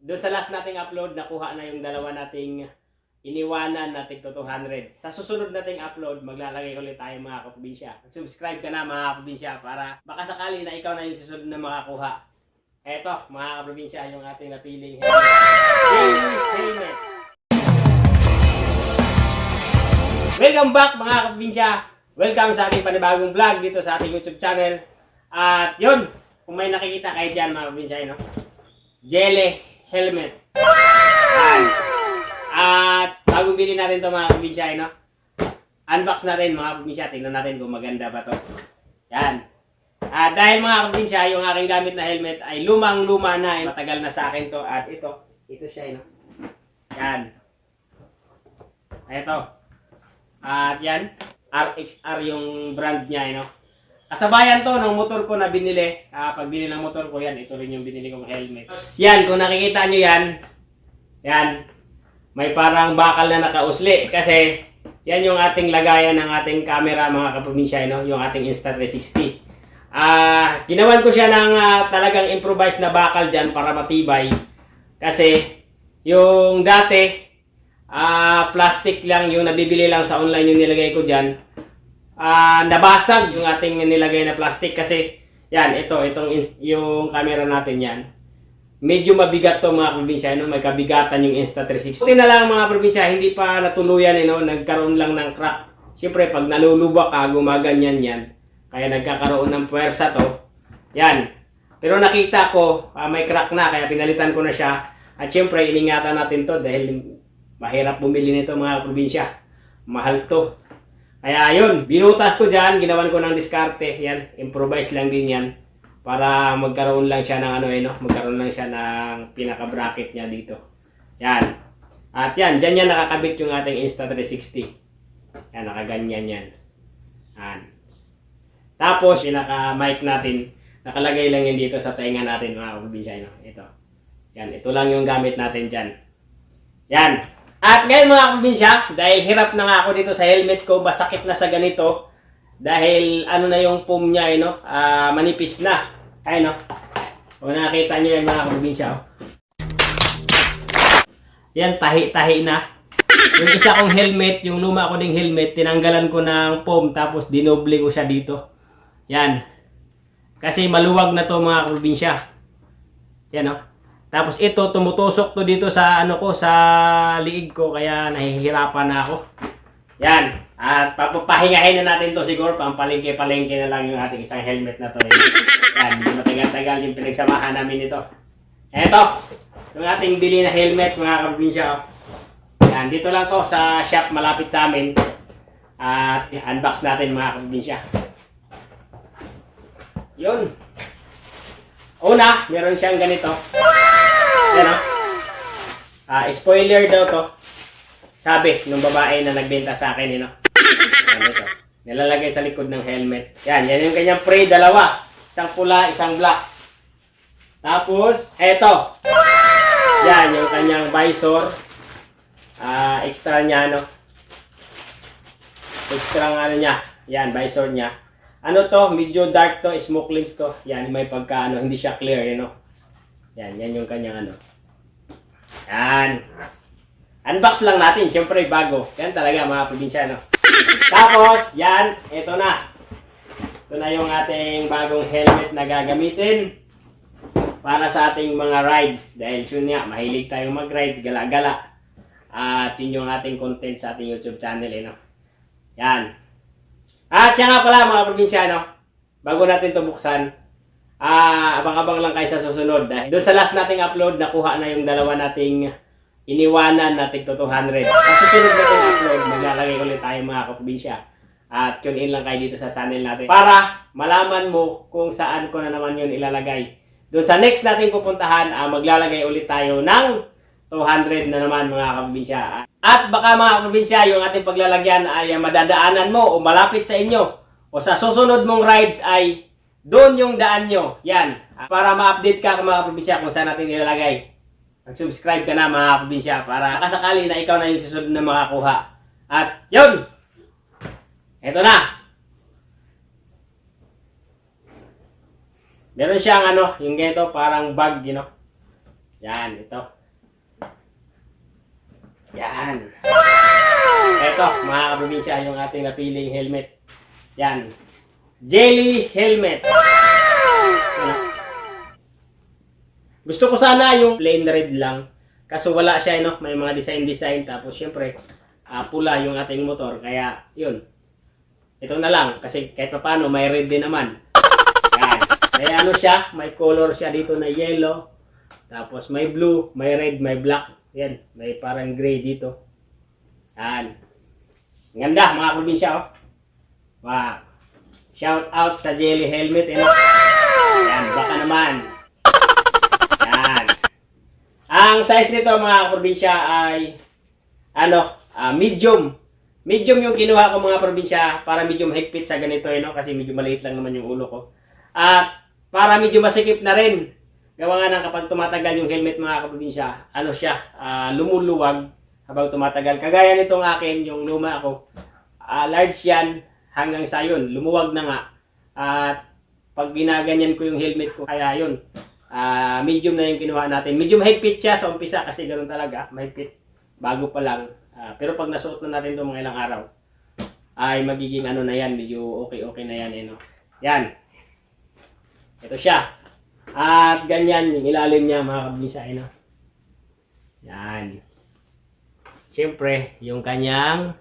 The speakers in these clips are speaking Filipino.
Doon sa last nating upload, nakuha na yung dalawa nating iniwanan na tig 200. Sa susunod nating upload, maglalagay ulit tayo mga kaprobinsya. Subscribe ka na mga kaprobinsya para baka sakali na ikaw na yung susunod na makakuha. Eto mga kaprobinsya, yung ating napiling helmet. Welcome back mga kaprobinsya. Welcome sa ating panibagong vlog dito sa ating YouTube channel. At yun, kung may nakikita kayo dyan mga kaprobinsya, no? Jelly helmet. Yan. At bagong bili natin to mga kaprobinsya, no? Unbox natin mga kaprobinsya. Tingnan natin kung maganda ba to. Yan. At dahil mga kaprobinsya, yung aking gamit na helmet ay lumang-luma na. Matagal na sa akin to. At ito siya, no? Yan. Ito. At yan. RXR yung brand niya, no? Kasabayan to ng motor ko na binili. Pag binili ng motor ko, yan. Ito rin yung binili kong helmet. Yan, kung nakikita nyo yan. Yan. May parang bakal na nakausli. Kasi, yan yung ating lagayan ng ating camera, mga kaprobinsya, no? Yung ating Insta360. Ginawan ko siya ng talagang improvised na bakal dyan para matibay. Kasi, yung dati, plastic lang, yung nabibili lang sa online yung nilagay ko dyan. Nabasag yung ating nilagay na plastic kasi yan, yung camera natin yan. Medyo mabigat to mga probinsya, no? May kabigatan yung Insta360. Buti na lang mga probinsya, hindi pa natuluyan, no? Nagkaroon lang ng crack. Siyempre, pag nalulubak ka, gumaganyan yan. Kaya nagkakaroon ng puwersa to. Yan. Pero nakita ko, may crack na, kaya pinalitan ko na siya. At siyempre, iningatan natin to dahil mahirap bumili nito mga probinsya. Mahal to. Kaya yun, binutas ko dyan, ginawan ko ng diskarte. Yan, improvise lang din yan. Para magkaroon lang siya ng magkaroon lang siya ng pinaka-bracket niya dito. Yan. At yan, dyan yan nakakabit yung ating Insta360. Yan, nakaganyan yan. Yan. Tapos, pinaka-mic natin, nakalagay lang yan dito sa tainga natin mga kaprobinsya. Ito. Yan, ito lang yung gamit natin dyan. Yan. At ngayon mga kaprobinsya, dahil hirap na nga ako dito sa helmet ko, masakit na sa ganito. Dahil ano na yung foam niya, manipis na. Ay no. Kung nakita nyo yan mga kaprobinsya. Yan, tahi-tahi na. Yung isa kong helmet, yung luma ko ding helmet, tinanggalan ko ng foam tapos dinoble ko siya dito. Yan. Kasi maluwag na to mga kaprobinsya. Yan no. Tapos ito, tumutusok to dito sa sa liig ko, kaya nahihirapan na ako. Yan. At papahingahin na natin to siguro, pampalengke-palengke na lang yung ating isang helmet na to. Yan, matagal-tagal yung pinagsamahan namin ito. Eto, yung ating bili na helmet mga kaprobinsya. Yan, dito lang to sa shop malapit sa amin. At unbox natin mga kaprobinsya. Yun. Una, meron siyang ganito. Ano? Spoiler daw to. Sabi nung babae na nagbenta sa akin, ito. Nilalagay sa likod ng helmet. Yan yung kanyang pre, dalawa. Isang pula, isang black. Tapos, eto. Yan, yung kanyang visor. Extra niya, Extra ng niya. Yan, visor niya. Ano to? Medyo dark to, smoke lens to. Yan, may pagka, hindi siya clear, Yan yung kanyang Yan. Unbox lang natin, syempre bago. Yan talaga mga probinsya, Tapos, yan, ito na. Ito na yung ating bagong helmet na gagamitin para sa ating mga rides. Dahil yun nga, mahilig tayong mag-rides, gala-gala. At yun yung ating content sa ating YouTube channel, Yan. At siya nga pala mga probinsya, bago natin ito buksan, abang-abang lang kayo sa susunod. Dahil doon sa last nating upload, nakuha na yung dalawa nating iniwanan na tig 200. Sa susunod nating upload, maglalagay ulit tayo mga kaprobinsya. At tune in lang kayo dito sa channel natin para malaman mo kung saan ko na naman yun ilalagay. Doon sa next nating pupuntahan, maglalagay ulit tayo ng 200 na naman mga kaprobinsya. At baka mga kaprobinsya, yung ating paglalagyan ay madadaanan mo o malapit sa inyo. O sa susunod mong rides ay doon yung daan nyo. Yan. Para ma-update ka mga kaprobinsya kung saan natin ilalagay. Mag-subscribe ka na mga kaprobinsya para kasakali na ikaw na yung susunod na makakuha. At yun! Ito na! Meron siyang yung ganito parang bag, Yan, ito. Yan. Ito, mga kaprobinsya, yung ating napiling helmet. Yan. Jelly helmet. Yan. Gusto ko sana yung plain red lang. Kaso wala siya, no? May mga design. Tapos, syempre, pula yung ating motor. Kaya, yun. Ito na lang. Kasi kahit pa paano, may red din naman. Yan. May ano siya, may color siya dito na yellow. Tapos may blue, may red, may black. Yan, may parang gray dito. Yan. Ganda mga probinsya, oh. Wow. Shout out sa Jelly helmet, eh, no? Yan, baka naman. Yan. Ang size nito mga probinsya ay medium. Medium yung kinuha ko mga probinsya para medyo mahigpit sa ganito, eh, no? Kasi medyo maliit lang naman yung ulo ko. At para medyo masikip na rin. Gawa nga ng kapag tumatagal yung helmet mga kaprobinsya, ano siya, lumuluwag habang tumatagal. Kagaya nitong akin, yung luma ako, large yan hanggang sa yun, lumuwag na nga. At pag ginaganyan ko yung helmet ko, kaya yun, medium na yung kinuha natin. Medyo mahigpit siya sa umpisa kasi ganoon talaga, mahigpit, bago pa lang. Pero pag nasuot na natin ito mga ilang araw, ay magiging ano na yan, medyo okay na yan. Eh, no? Yan. Ito siya. At ganyan yung ilalim niya mga kaprobinsya, no? Yan. Siyempre, yung kanyang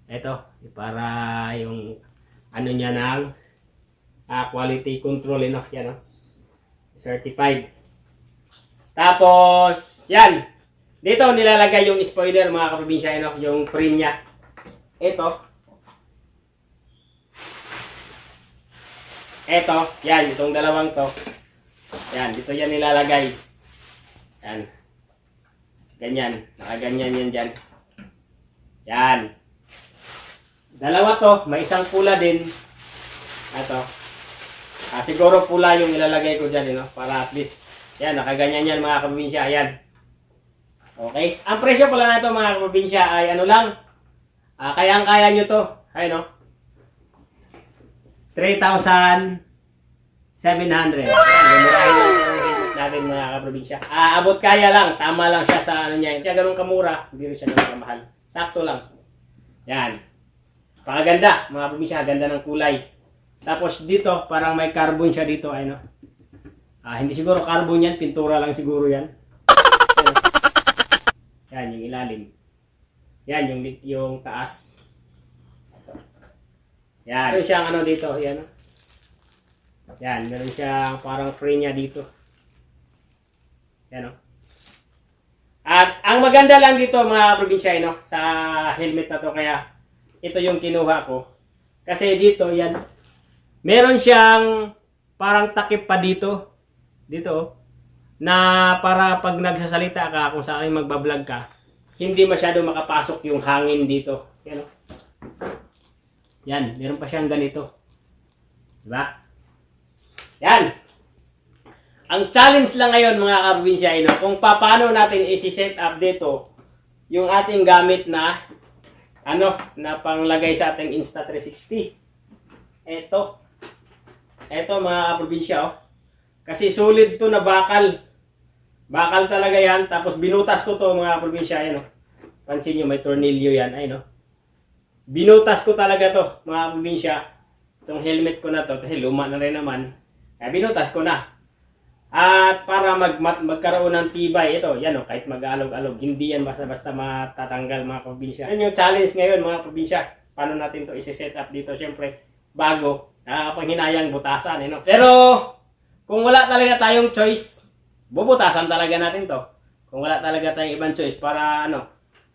ito, para yung ano niya ng quality control, no? Yan, no? Certified. Tapos, yan. Dito nilalagay yung spoiler mga kaprobinsya, no? Yung frame niya. Ito, yan, itong dalawang to. Yan, dito yan nilalagay. Yan. Ganyan. Nakaganyan yan dyan. Yan. Dalawa to. May isang pula din. Ito. Siguro pula yung ilalagay ko dyan, no? Para at least, yan, nakaganyan yan mga kaprobinsya. Yan. Okay. Ang presyo pala na ito mga kaprobinsya ay ano lang. Kayang-kaya nyo to. Ay, no? 3,700. Yan, gumurahin lang yung helmet natin mga kaprobinsya. Abot kaya lang, tama lang siya sa ano niya. Hindi siya ganun kamura, hindi rin siya ganun kamahal. Sakto lang. Yan. Pakaganda, mga probinsya, ganda ng kulay. Tapos dito, parang may carbon siya dito, ay no. Hindi siguro carbon yan, pintura lang siguro yan. Yan, yung ilalim. Yan, yung taas. Yan. Meron siyang ano dito, yan. Yan, meron siyang parang frame niya dito. Yan, o. At ang maganda lang dito mga probinsya, no, sa helmet na to, kaya ito yung kinuha ko. Kasi dito, yan, meron siyang parang takip pa dito. Dito, na para pag nagsasalita ka, kung saan magbablog ka, hindi masyado makapasok yung hangin dito. Yan, o. Yan, meron pa siyang ganito. Diba? Yan. Ang challenge lang ngayon mga kaprobinsya, no, kung paano natin isi-set up dito yung ating gamit na na panglagay sa ating Insta360. Ito mga kaprobinsya, oh. Kasi solid to na bakal. Bakal talaga yan. Tapos binutas ko to mga kaprobinsya, yan, oh. Pansin nyo, may tornilyo yan, ay no. Binutas ko talaga to mga kaprobinsya. Itong helmet ko na to, kasi luma na rin naman. Kaya binutas ko na. At para magkaroon ng tibay, ito, yan o, kahit mag-alog-alog, hindi yan basta-basta matatanggal mga probinsya. Yan yung challenge ngayon mga probinsya. Paano natin to isi-set up dito? Siyempre, bago, nakakapanghinayang butasan. Pero, kung wala talaga tayong choice, bubutasan talaga natin to. Kung wala talaga tayong ibang choice para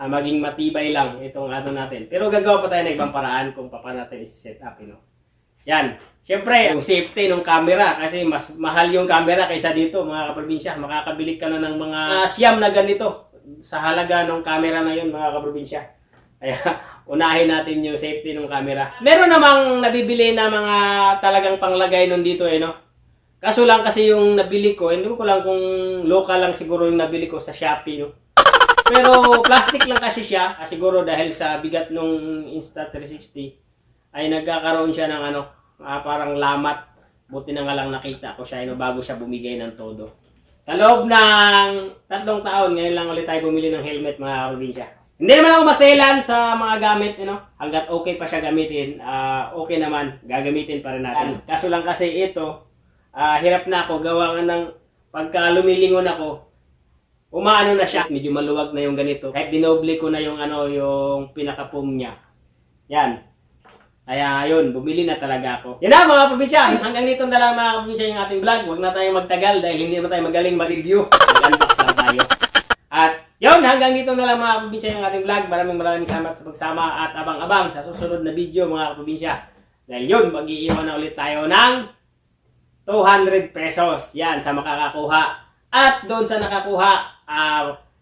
maging matibay lang itong natin. Pero gagawa pa tayo ng ibang paraan kung paano natin isi-set up. Yan. Siyempre, yung safety ng camera, kasi mas mahal yung camera kaysa dito mga kaprobinsya. Makakabili ka na ng mga siyam na ganito sa halaga ng camera na yun mga kaprobinsya. Kaya unahin natin yung safety ng camera. Meron namang nabibili na mga talagang panglagay nun dito, no? Kaso lang kasi yung nabili ko, hindi ko lang kung local lang siguro yung nabili ko sa Shopee, no? Pero plastic lang kasi siya, siguro dahil sa bigat nung Insta360 ay nagkakaroon siya ng parang lamat. Buti na nga lang nakita ko siya bago siya bumigay ng todo. Sa loob ng 3 taon, ngayon lang ulit tayo bumili ng helmet mga kaprobinsya. Hindi naman ako maselan sa mga gamit, hanggat okay pa siya gamitin, okay naman, gagamitin pa rin natin. Kaso lang kasi ito, hirap na ako, gawa nga ng pagka lumilingon ako, umaano na siya, medyo maluwag na yung ganito. Kahit dinoble ko na yung yung pinaka-foam niya. Yan. Kaya yun, bumili na talaga ako. Yan na mga probinsya, hanggang dito na lang mga probinsya yung ating vlog. Huwag na tayong magtagal dahil hindi naman tayo magaling mag-review. Mag-unbox lang tayo. At yun, hanggang dito na lang mga probinsya yung ating vlog. Maraming salamat sa pagsama at abang-abang sa susunod na video mga probinsya. Dahil yun, mag-iiwan na ulit tayo ng 200 pesos. Yan, sa makakakuha. At doon sa nakakuha,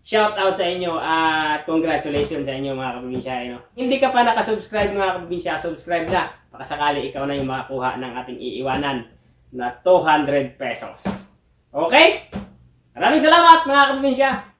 shout out sa inyo at congratulations sa inyo mga kaprobinsya. Hindi ka pa nakasubscribe mga kaprobinsya, subscribe na. Baka sakali ikaw na yung makakuha ng ating iiwanan na 200 pesos. Okay? Maraming salamat mga kaprobinsya.